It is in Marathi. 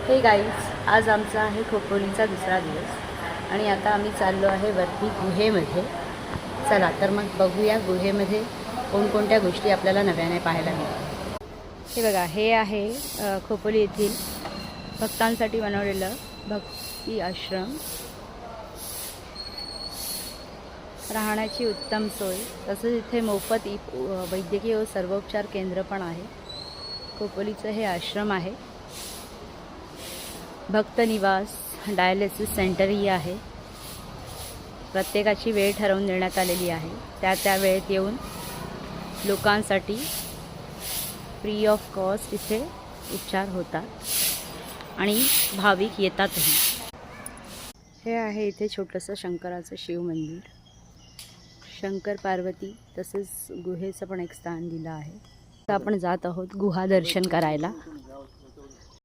हे गाईज, आज आमचा आहे खोपोलीचा दुसरा दिवस आणि आता आम्ही चाललो आहे वरती गुहेमध्ये. चला तर मग बघूया गुहेमध्ये कोणकोणत्या गोष्टी आपल्याला नव्याने पाहायला मिळतात. हे बघा, हे आहे खोपोली येथील भक्तांसाठी बनवलेलं भक्ती आश्रम. राहण्याची उत्तम सोय, तसंच इथे मोफत वैद्यकीय व सर्वोपचार केंद्र पण आहे. खोपोलीचं हे आश्रम आहे. भक्त निवास, डायलिसिस सेंटरही आहे. प्रत्येकाची वेळ ठरवून देण्यात आलेली आहे. त्या वेळेत येऊन लोकांसाठी फ्री ऑफ कॉस्ट इथे उपचार होतात आणि भाविक येतातही. हे आहे इथे छोटंसं शंकराचं शिव मंदिर. शंकर पार्वती तसेच गुहेचं पण एक स्थान दिलं आहे. आता आपण जात आहोत गुहा दर्शन करायला.